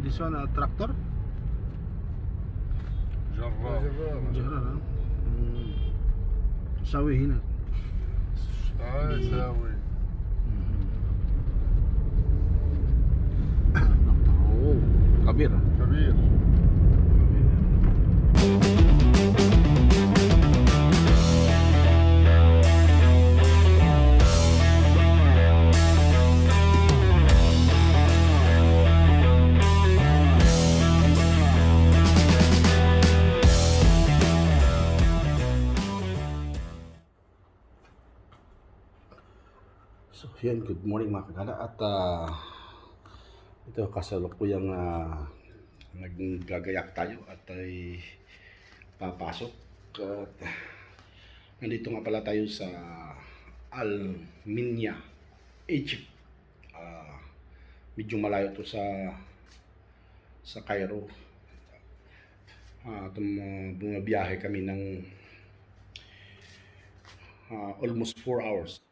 This one tractor? جرار سوي هنا ساوي كبيرة كبير. So yan, good morning mga kagala. At ito kasalukuyang naggagayak tayo at ay papasok. At nandito nga pala tayo sa Alminya, Egypt. Medyo malayo to sa Cairo. Bumabiyahe kami ng almost 4 hours.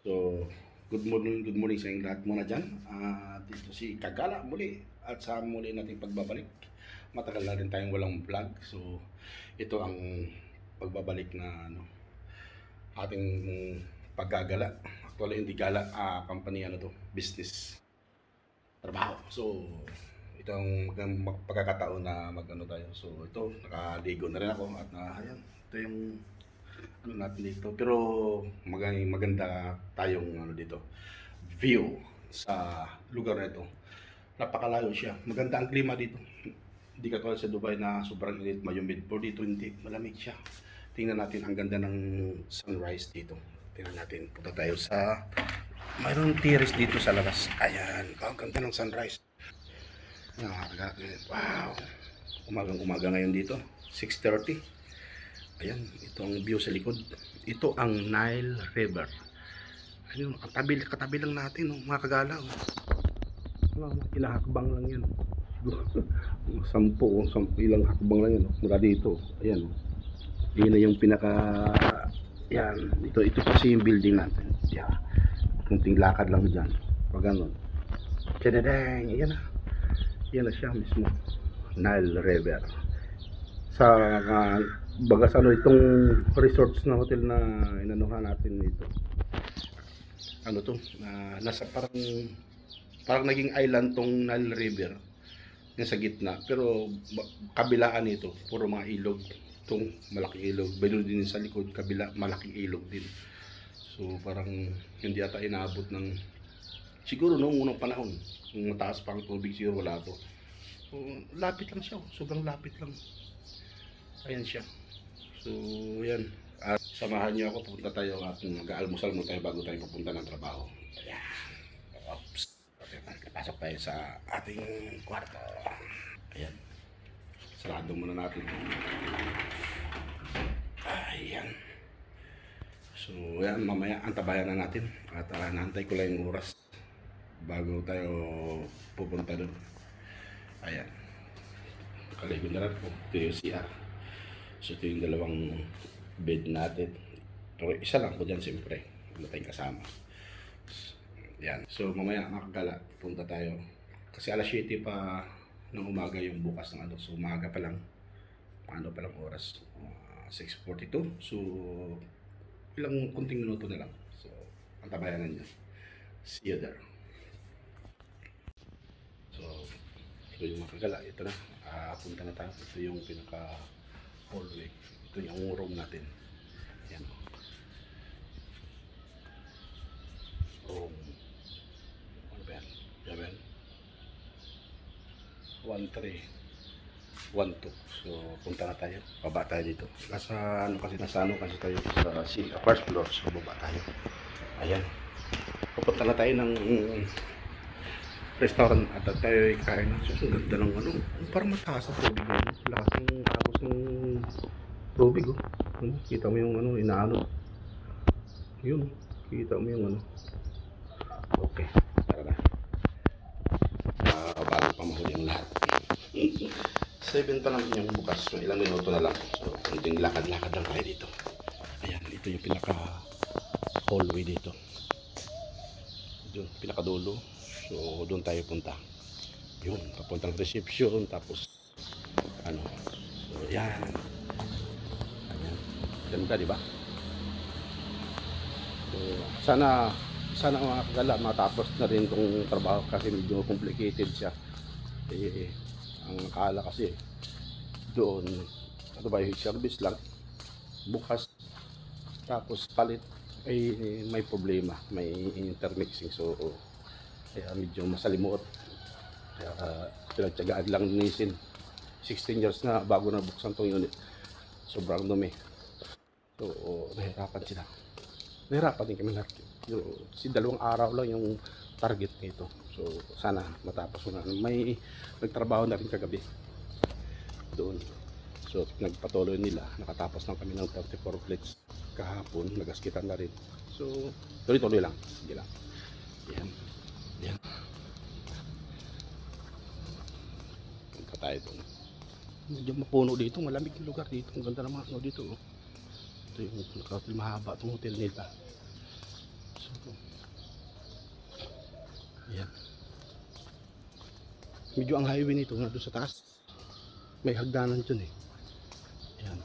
So, good morning sa inyong lahat muna dyan. Dito si Kagala muli at sa muli nating pagbabalik. Matagal na rin tayong walang vlog. So, ito ang pagbabalik na ating paggagala. Actually, hindi gala, company business, trabaho. So, ito ang pagkakataon na mag-ano tayo. So, ito, nakaligo na rin ako at ayan, ito yung natin dito, pero maganda tayong dito view sa lugar na ito. Napakalayo siya, maganda ang klima dito, hindi katulad sa Dubai na sobrang init, mayumid. Po dito hindi, malamig siya. Tingnan natin ang ganda ng sunrise dito. Tingnan natin, punta tayo sa mayroong terrace dito sa labas. Ayan, ang ganda ng sunrise. Wow, umaga ngayon dito, 6:30. Ayan, ito ang view sa likod. Ito ang Nile River. Ayun, katabi lang natin, mga kagala. Ilang hakbang lang yan. Sampu, ilang hakbang lang yan. Mula dito. Ayan. Yan na yung pinaka... Yan. Ito kasi yung building natin. Yan. Kunting lakad lang dyan. Pag ganun. Tadadang! Yan na. Yan na siya mismo. Nile River. Sa bagas itong resorts na hotel na inanuhan natin dito, nasa parang naging island tong Nile River yung sa gitna, pero kabilaan nito puro mga ilog. Itong malaking ilog, meron din sa likod kabila malaking ilog din. So parang hindi ata inaabot ng siguro noong unang panahon, kung mataas pa ang tubig siguro wala to. So, lapit lang siya, sobrang lapit lang. Ayan siya. So, yan. At samahan niyo ako, pupunta tayo at mag-aalmusal mo tayo bago tayo pupunta ng trabaho. Ayan. Oops. Pasok tayo sa ating kwarto. Ayan. Sarado muna natin. Ayan. So, yan. Mamaya, antabayan na natin. At naantay ko lang yung oras bago tayo pupunta doon. Ayan. Kaligo na rin po. Ito yung CR. So ito yung dalawang bed natin. Pero isa lang po dyan siyempre. Wala tayong kasama. Yan. So mamaya makagala, punta tayo. Kasi alas 7 pa ng umaga yung bukas ng So umaga pa lang. Paano pa lang oras? 6:42. So ilang kunting minuto na lang. So antabayanan nyo. See you there. So yung makagala, ito na. Punta na tayo. Ito yung pinaka hallway. Ito yung room natin. Yan. Room. Ano ba yan? 7 1 3 1 2. So punta na tayo. Baba tayo dito. Nasa kasi tayo sa first floor. So baba tayo. Ayan. Pupunta na tayo ng restaurant at tayo kain. So ang ganda ng parang mataas ang tubig. Lakas ng tapos ng tubig. Kita mo yung inaano. Yun. Kita mo yung Okay. Tara na. Bago pa mahuli ang lahat. 7 pa lang yung bukas. So ilang minuto na lang. So kunting lakad-lakad lang tayo dito. Ayan. Ito yung pinaka hallway dito. Doon. Pinaka dulo. So doon tayo punta. Yun, papuntang reception, tapos ano. So yan. Ayan. Ganda, di ba? So, sana mga kagala matapos na rin itong trabaho kasi medyo complicated siya. Ang akala kasi doon ano ba yung service lang bukas tapos palit ay may problema, may intermixing, so kaya medyo masalimuot, kaya pinagtyagaan lang nisin. 16 years na bago na buksan tong unit, sobrang dumi. So nahirapan din kami lahat. Si 2 araw lang yung target nito, so sana matapos na. May nagtrabaho na rin kagabi doon, so nagpatuloy nila, nakatapos lang kami ng 34 plates kahapon, nagaskitan na rin, so tuloy-tuloy lang, sige lang. Yan punta tayo doon. Medyo mapuno dito, malamig yung lugar dito, ang ganda naman dito. Ito yung mahaba itong hotel nila. So yan, medyo ang highway nito na doon sa taas, may hagdanan dyan eh. Ayan,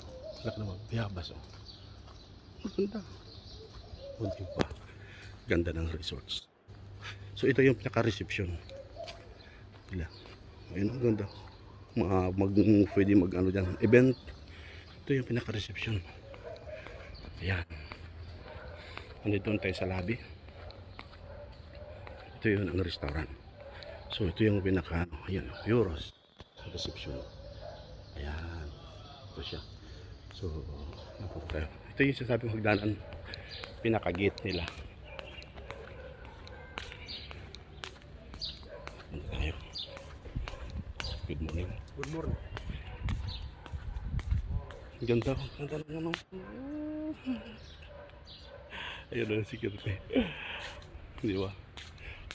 laki naman, Bayabas oh. Ganda. O diba? Ganda ng resorts. So ito yung pinaka-reception nila. Ayun, ang ganda. Pwede mag ano dyan, event. Ito yung pinaka-reception. Ayan. Nandito tayo sa lobby. Ito yun ang restaurant. So ito yung pinaka, ayan, Euros reception. Ayan, ito siya. So napunta tayo. Ito yung sasabing hagdanan, pinaka-gate nila. Punta tayo. Good morning. Good morning. Ganda ng ano. Ayun na si Kirte. Di ba?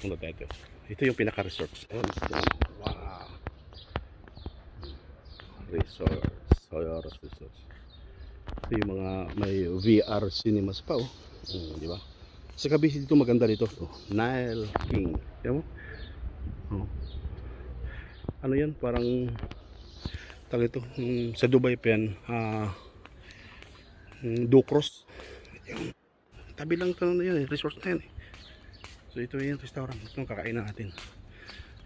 Punta tayo. Ito yung pinaka-resorts. Ayun. Wow. Resorts. Ito yung mga may VR cinemas pa oh. Di ba? Sa gabi dito maganda dito. Oh, Nile King. Diyan mo? Oh. Ano yan? Parang tawag ito. Sa Dubai pa yan. Ducros. Tabi lang ito na yan. Resort na yan. So ito yung restaurant. Itong kakainan natin.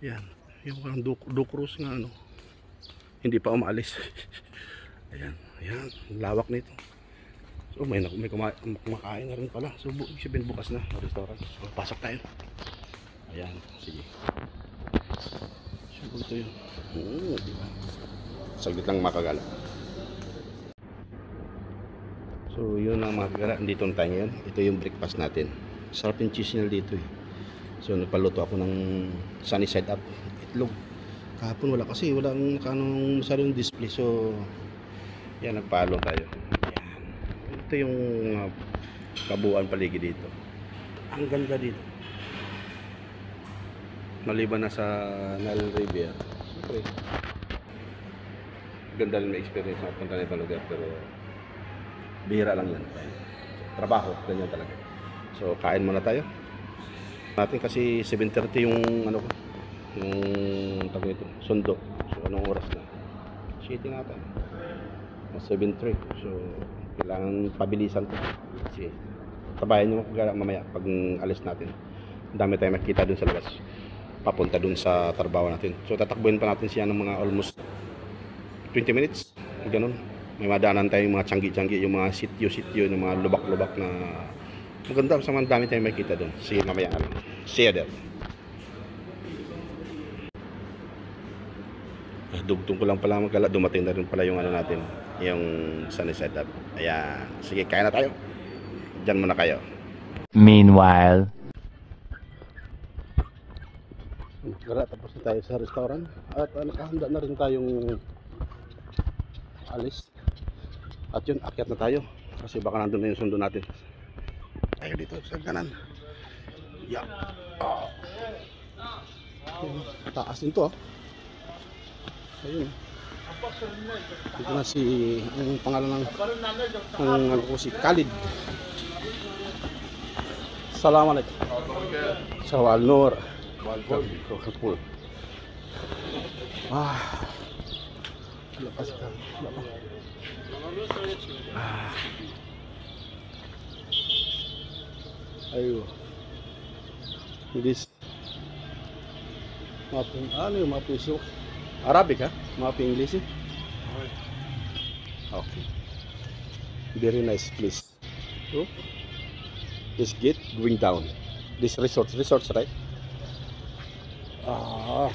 Yan. Yung parang Ducros nga ano. Hindi pa umaalis. Ayan. Ayan. Lawak nito. So may kumakain na rin pala. So sabihin bukas na ang restaurant. So pasok tayo. Ayan. Sige. So ito yun. Diba? Saglit lang makagala. So yun ang mga kagala. Dito na tayo ngayon. Ito yung breakfast natin. Sarap yung cheese nila dito eh. So nagpaluto ako ng sunny side up itlog. Kahapon wala kasi walang kanong masyadong display, so yan, nagpalo tayo. Yan. Ito yung kabuuan paligid dito. Ang ganda dito, maliban na sa Nile River. Siyempre ganda rin may experience na punta na itong lugar, pero bihira lang yan. Trabaho, ganyan talaga. So kain muna tayo natin kasi 7:30 yung ano ko, yung tawag ito, sundo. So anong oras na? City natin 7:03. So kailangan pabilisan to kasi tabayan nyo mamaya pag alis natin. Ang dami tayong makita dun sa labas papunta dun sa trabaho natin. So tatakbuhin pa natin siya ng mga almost 20 minutes, ganun. May madaanan tayong mga tiyanggi-tiyanggi, yung mga sityo, yung mga lubak-lubak na maganda. Sa mga dami tayong makita dun. See you mamaya. See you there. Dugtong ko lang pala magkala, dumating na rin pala yung ano natin, yung sunny side up. Ayan, sige, kain na tayo. Diyan muna kayo. Meanwhile, Tapos na tayo sa restaurant at nakahanda na rin tayong alis. At yun, akyat na tayo kasi baka nandun na yung sundo natin. Tayo dito sa kanan. Yeah. Oh. Taas din to. Ayun. Dito na si ang pangalan ng ano ko, si Khalid. Assalamualaikum. Sawal Nur. Welcome. Ah, lakas ka. Ah. Ayo. This mapping, ano yung mapping show? Arabic ha? Mapping English eh? Okay. Very nice place. Oh. This gate going down. This resorts right? Ah.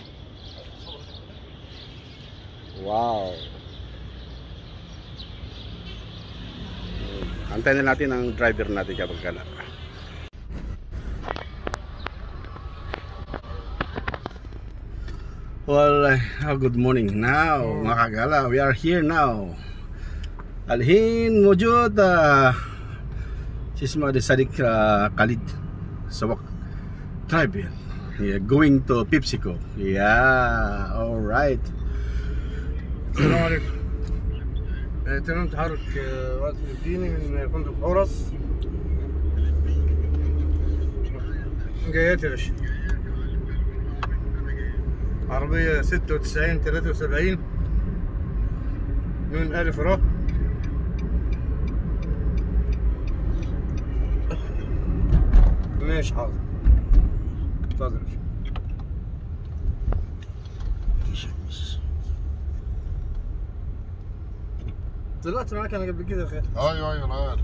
Wow. Antayin na natin ang driver natin kapag kala. Well, good morning now, mga kagala. We are here now. Alhin Mujud, Sisma de Sadiq Khalid Sawak driver. Yeah, going to PepsiCo. Yeah, all right. السلام عليكم. تمام تحرك وقت الديني من فندق حورس. جايات يا باشا. عربية 96 73 من ألف را. ماشي حاضر. اتفضل يا باشا. طلعت معاك انا قبل كده يا اخي. ايوه انا عارف.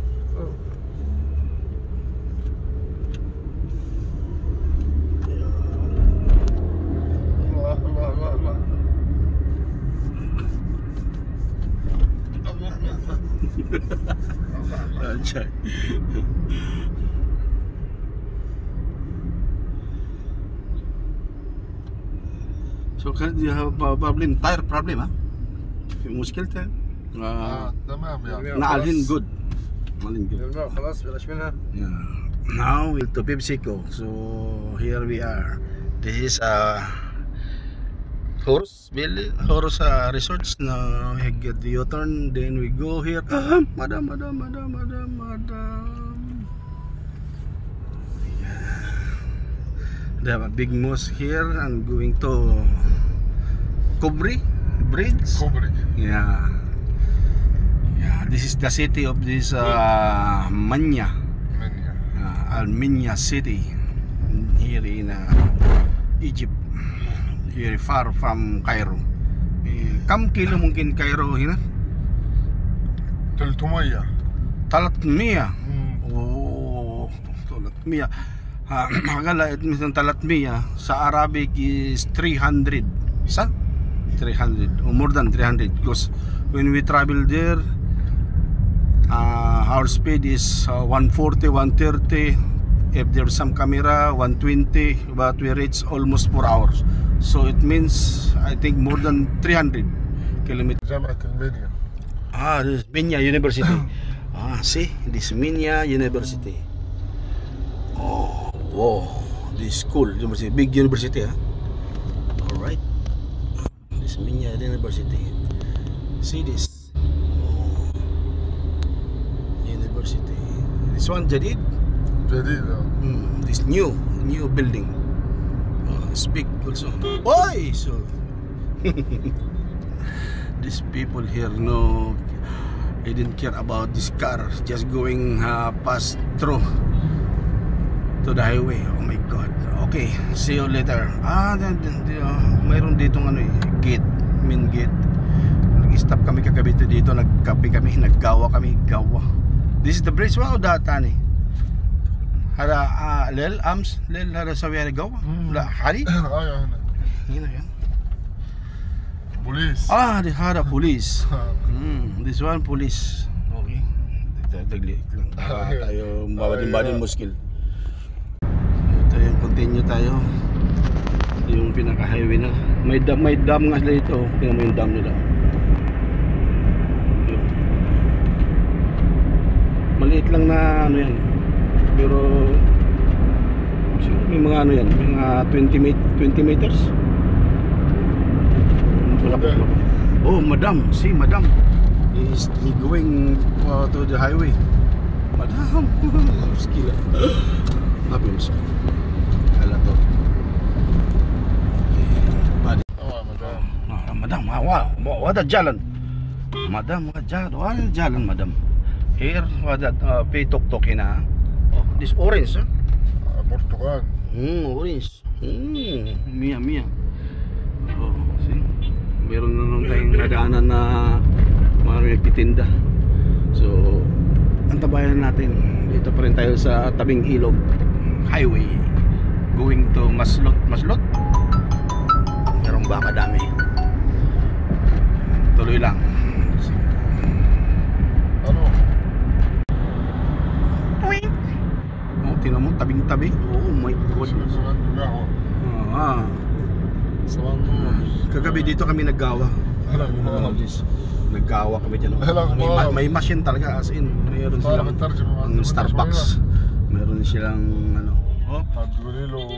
So can you have a problem, tire problem ها؟ في مشكلته؟ تمام يعني. نعلن good. نعلن good. خلاص بلاش منها. Now we're to PepsiCo. So here we are. This is Horus Resorts. Now we get the U-turn. Then we go here. Madam. Yeah. They have a big mosque here and going to Kubri Bridge. كوبري. Yeah. This is the city of this Manya. منيا. Al-Minya city here in Egypt, very far from Cairo. كم كيلو ممكن كايرو هنا؟ 300. 300. Oh, 300. Magala it means 300 sa Arabic is 300. Sa 300 or more than 300 because when we travel there our speed is 140, 130. If there's some camera 120, but we reach almost 4 hours. So it means I think more than 300 kilometers. جامعة المنيا. This is Minya University. See, this Minya University. Oh, wow, this school university, big university, huh? All right, this Minya University. See this. University. This one jadid. جديدة. This new building. It's big also. Boy, so these people here they didn't care about this car, just going past through to the highway. Oh my God. Okay, see you later. Mayroon ditong gate, main gate. Nag-stop kami kagabi dito, nagkape kami, naggawa kami, gawa. This is the bridge. Wow, datani. Hara lel ams lel hara sawi gawa. La hari. ايوه هنا. Hina yan. بوليس. This hara police. This one police. Okay. Tagli lang. Tayo mabadin muskil. Ito yung continue tayo. Yung pinaka-highway na. May dam nga sila ito. Tingnan mo yung dam nila. Maliit lang na yan. Pero may mga yan, mga 20 meters. Oh, madam, see, madam is going to the highway. Madam, skila. Happy muskil. Hala to. اه مدام. مدام وهذا الجالن مدام وهذا الجالن مدام here وهذا في توك توك هنا this orange برتقال. orange mia see meron na nung tayong nadaanan na mga nagtitinda. So antabayan natin, dito pa rin tayo sa tabing ilog highway going to Maslot. Merong baka dami, tuloy lang. Ano? Tingnan mo, tabing-tabi. Oh my goodness. Kagabi dito kami naggawa. Naggawa kami dyan. May machine talaga, as in mayroon silang Starbucks. Meron silang ano,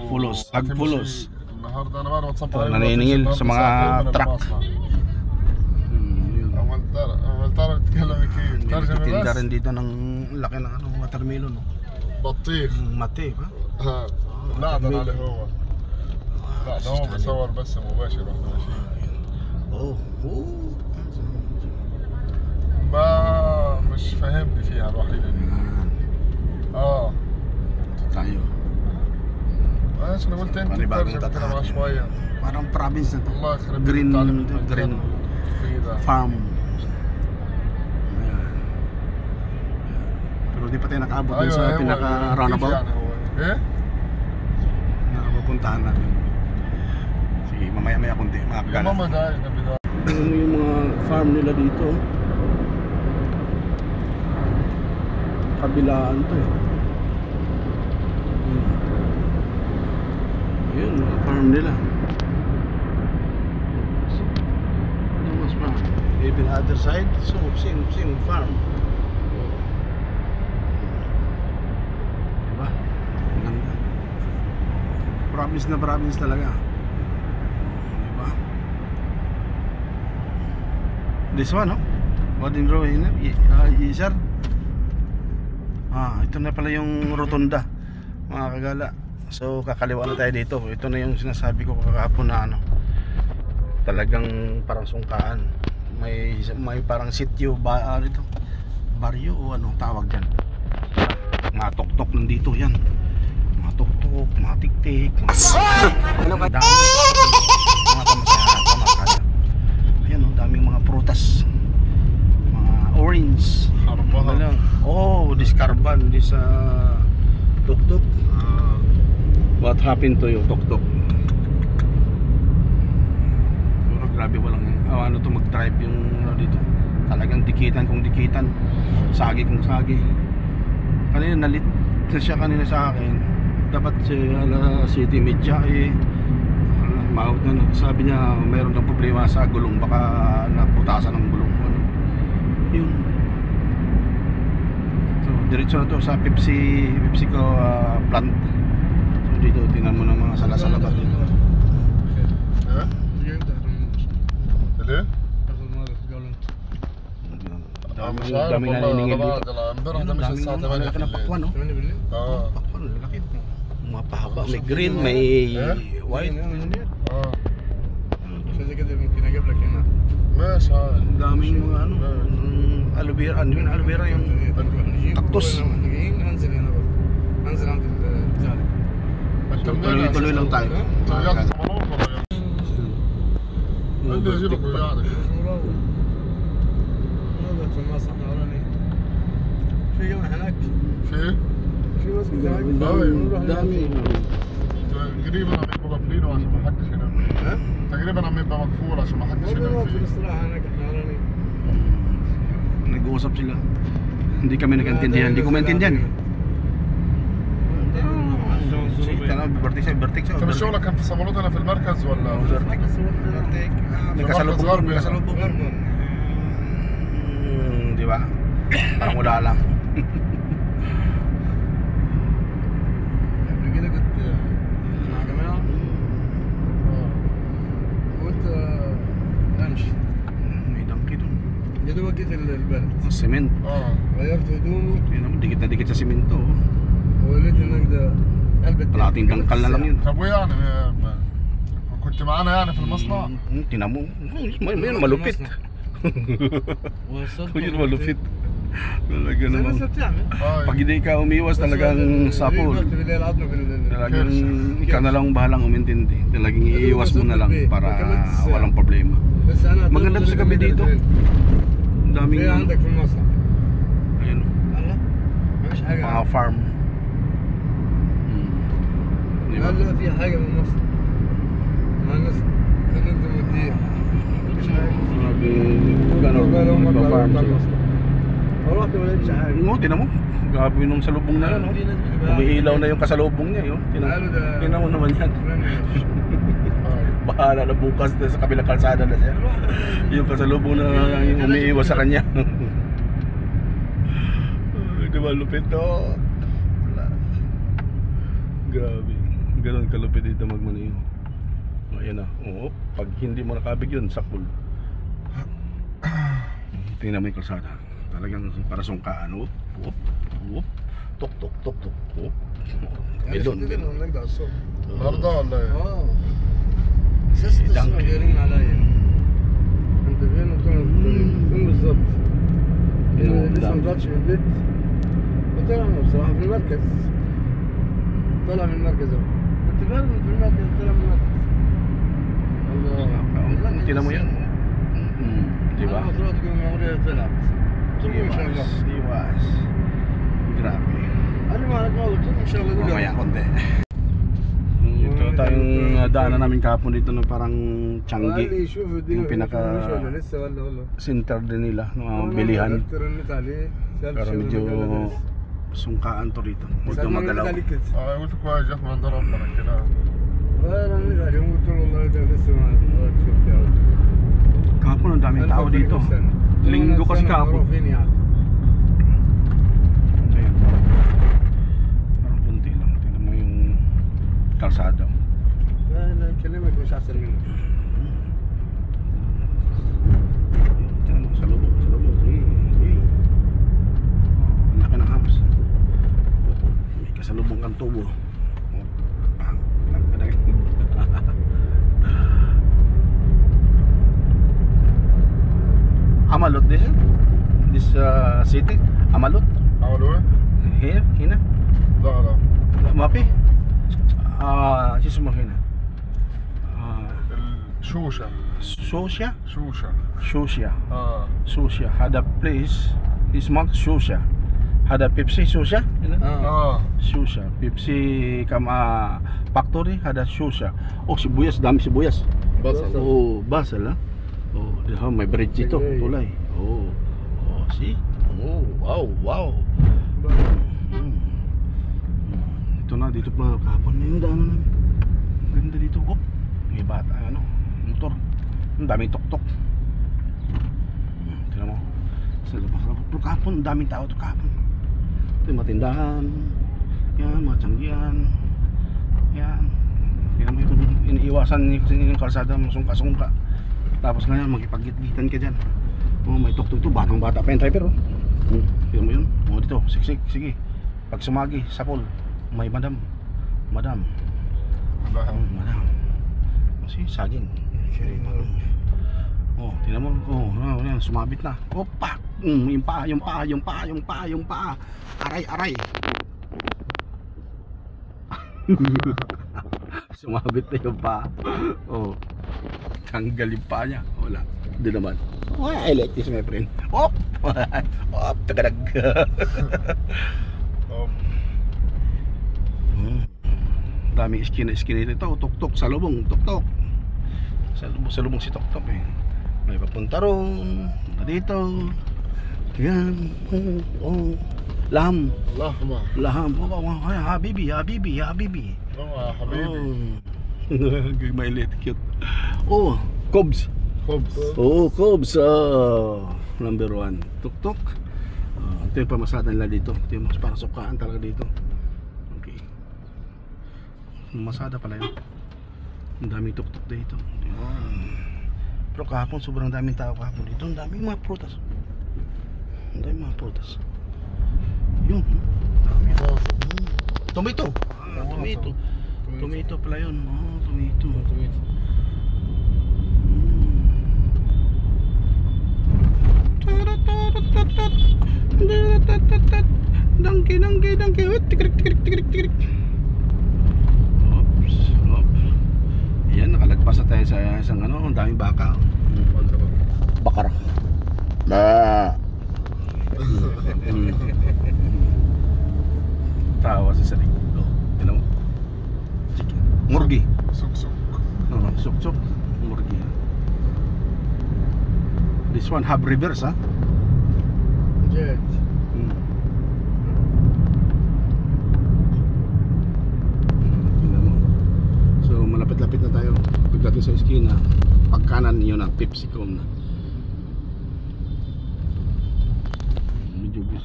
pulos, pagpulos. Naniningil sa mga truck. Nagtitinda rin dito ng laki ng ano, watermelon, no? بطيخ ماتيه ها لا ده عليه هو لا ده هو بيصور بس مباشر واحنا ماشيين ما مش فاهمني فيها الوحيدة دي tayo. ماشي انا قلت انت تترجم كده مع شوية Parang province na to. الله يخرب Green green farm. Pero di pa tayo nakaabot dun sa pinaka-roundabout. Eh? Nakapupuntahan natin. Sige, mamaya kunti, mga kagala. Mama dahil na bida. Yung mga farm nila dito, kabilaan to eh. Yun, mga farm nila. Mas ma, even other side, so same farm. Diba? Ang ganda. Province na province talaga. Diba? This one, no? What in row in Isar? Ito na pala yung rotunda, mga kagala. So kakaliwa na tayo dito. Ito na yung sinasabi ko kahapon na ano, talagang parang sungkaan. May parang sitio ba dito, baryo o ano tawag diyan. Mga tuktok nandito yan. Mga tuktok, mga tiktik, ano ka dami. Mga tamasaya. Ayan o, daming mga prutas. Mga orange. Oh, this carbon, this tuktok. What happened to you, tuktok? Pero grabe walang ano to mag-drive yung ano dito. Talagang dikitan kung dikitan, sagi kung sagi. Kanina nalit na siya kanina sa akin. Dapat si City Media maut na sabi niya mayroon ng problema sa gulong, baka naputasan ng gulong ano. Yun. So diretso na to sa PepsiCo plant. So dito tingnan mo ng mga sala-salabat dito. ليه؟ Dami na niningil dito. امبارح ده مش الساعة 8 Laki ng pakwan, no? Pakwan, laki. Mapahaba, may green, may white. عشان كده ممكن اجيب لك هنا. ماشي عادي. Daming mga ano, aloe vera, ano yun, aloe vera yung cactus. احنا جايين هنزل هنا برضه. هنزل عند البتاع ده. Tuloy lang tayo. رجعت صمالوط ولا اللي يجيبك ويقعدك نقعد في المسرح الاولاني. في يوم هناك في في مسجد هناك. Dami. تقريبا عم يبقوا قافلينه عشان ما حدش ينام فيه تقريبا عم يبقى مقفول عشان ما حدش ينام والله في فيه الاستراحة هناك احنا اولاني. Nag-uusap sila. Hindi kami nag-intindihan. Hindi ko maintindihan. Vertex. طب الشغل كان في صمالوط هنا في المركز ولا May kasalubong. Di ba? Parang wala lang. قبل كده كنت مع جماعة وقلت امشي. May dangki dun. يا دوبك جيت البلد Cement. غيرت هدومي Yun naman, dikit na dikit sa simento. ولقيت هناك ده علبة Kalating dangkal na lang yun. طب ويعني كنت كنت معانا يعني في المصنع؟ Tinan mo. May malupit. وصلت Yun malupit. Talaga زي naman. الناس اللي بتعمل Pag hindi ka umiwas talagang sapol. بالليل عضنا Talagang ikaw na lang bahalang umintindi. Talagang iiwas mo na lang para walang problema. بس انا Maganda to sa gabi dito. Ang daming في عندك في المصنع ayun, الله ما فيش حاجه mga farm. Di ba? هلا في حاجه في المصنع ما الناس كان انتم مدير مفيش حاجه قالوا هم طلعوا بتاع المصنع فرحت ما لقيتش حاجه Tinan mo. Grabe nung salubong na yun. في ناس بتبقى Umiilaw na yung kasalubong niya. Yun. قالوا ده Tinan mo naman yan. فلان ماشي. Bahala na bukas na sa kabilang kalsada na siya. Yung kasalubong na yung umiiwas sa kanya. Ay, diba lupit to? Wala. Grabe. Ganon kalupit dito magmaniho. Ayan na. Oo. Pag hindi mo nakabig yun, sakul. Tingnan mo yung kalsada. Talagang para sungkaan. Whoop, whoop, whoop. Tok, tok, tok, tok. Whoop. يعني Belon, شديد belon. انهم نقدر الصبح النهارده ولا ايه؟ اه اساس تسمع جايين عليا انت فين قلت له فين بالظبط لسه ما طلعتش من البيت قلت له انا بصراحه في المركز طلع من المركز اهو كنت فين في المركز طلع من المركز الله Tingnan mo yan. Diba? انا طلعت كده المغرب طلعت قلت له ان شاء الله Iwas. Grabe. انا ما قلت له ان شاء الله Mamaya konti. Ito tayong daanan namin kahapon dito na parang قال لي Changi. شوف الدنيا Yung pinaka مش ولا لسه ولا والله center din nila, mga bilihan. رنيت عليه سألت Pero شو medyo قال لي لسه. sungkaan to rito. Huwag سألت kang ما رنيت magalaw. عليه كده قلت كويس جت من عند ربنا كده. فرنيت عليه قلت له والله ده لسه ما شفت Kahapon ang daming tao dito. Linggo kasi kahapon. فين يعني Ayun. Parang kunti lang. Tingnan mo yung kalsada. لا لا كلمك مش احسن منك Tingnan mo, salubong, salubong. Sige, sige. Ang laki ng hams. May kasalubong kang tubo. Amalot this city. Amalot. عملوا ايه؟ Here, hina. لا لا Mapi. شو اسمه هنا؟ الشوشة Sosya. شوشة Sosya. اه Sosya. Hada place. Is marked Sosya. Hada Pepsi Sosya. اه Sosya. Pepsi kama factory. Hada Sosya. Oh, sibuyas. Dami sibuyas. بصل Oh, basal ha. Oh, diha may bridge ito. Tulay. Oh. Oh, see? Oh, wow, wow. Ito na dito pa kahapon na yung daanan namin. Ganda dito. Oh, may bata, ano, motor. Ang daming tok-tok. Tignan mo. Sa labas. Pero kahapon, ang daming tao ito kahapon. Ito yung matindahan. Yan, mga tiyanggihan. Yan. Tignan mo itong iniiwasan yung kalsada, masungka-sungka. Tapos ngayon, magipag-gitgitan ka dyan. Oh, may tok-tok ito. Batang-bata pa yung driver, oh. Tignan mo yun. Oh, dito. Siksik. Sige. Pag sumagi, sapol. May madam. Madam. Madam. Kasi saging. Oh, tingnan mo. Oh, yan, sumabit na. Opa. Yung paa, yung paa, yung paa, yung paa, yung paa. Aray, aray. Sumabit na yung paa. Oh. Tanggal yung paa niya. Wala. Doon naman. Oh, I like this, my friend. Op. Op, tagadag. Daming iskina ito. Tok-tok, salubong, tok-tok. Salubong si tok-tok eh. May papunta ron. Punta dito. Yan. Oh. Laham. لحمة Laham. Oh, habibi, habibi, habibi. يا حبيبي Oh. Mailit, cute. Oh, Cobs. خبز Oh, Cobs. Number 1. Tok-tok. Ito yung pamasada nila dito. Ito yung mas parang sukaan talaga dito. Okay. Masada pala yun. Ang daming tuk-tuk dito. Pero kahapon sobrang daming tao kahapon dito. Ang daming mga prutas. Ang daming mga prutas. Yun. Tomato. Tomato. Tomato pala yun. Oh, tomato. Donkey. Tikrik. Oops. Ayan, nakalagpas na tayo sa isang ang daming baka. Bakara. Tawa sa salig. Tignan mo. Chicken. Murgi. Suk-suk. Suk-suk. Murgi. This one have reverse, ha? Jet. Tingnan mo. So malapit-lapit na tayo. Pagdating sa eskina, pagkanan yun ang Pepsicom na.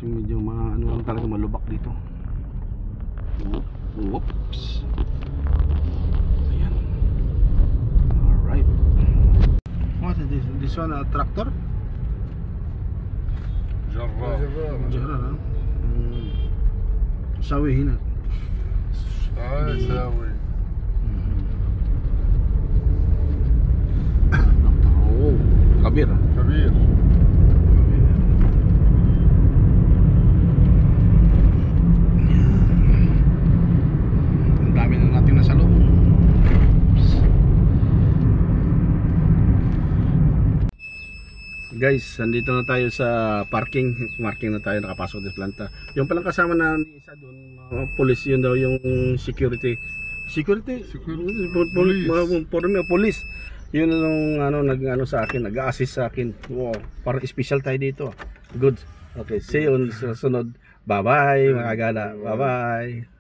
Medyo ano talaga malubak dito. Whoops. Ayan. Alright. What is this? This one a tractor? جرار. Jara, ha? Sawi hina. يساوي. Oh, kabir, ha? كبير. Ang dami na natin nasa loob. Guys, nandito na tayo sa parking na tayo, nakapasok din planta. Yung palang kasama na isa doon, police, yun daw yung security. Police. Yun yung sa akin, nag-assist sa akin. Wow, parang special tayo dito. Good. Okay, see you sa sunod. Bye-bye mga gala. Bye-bye.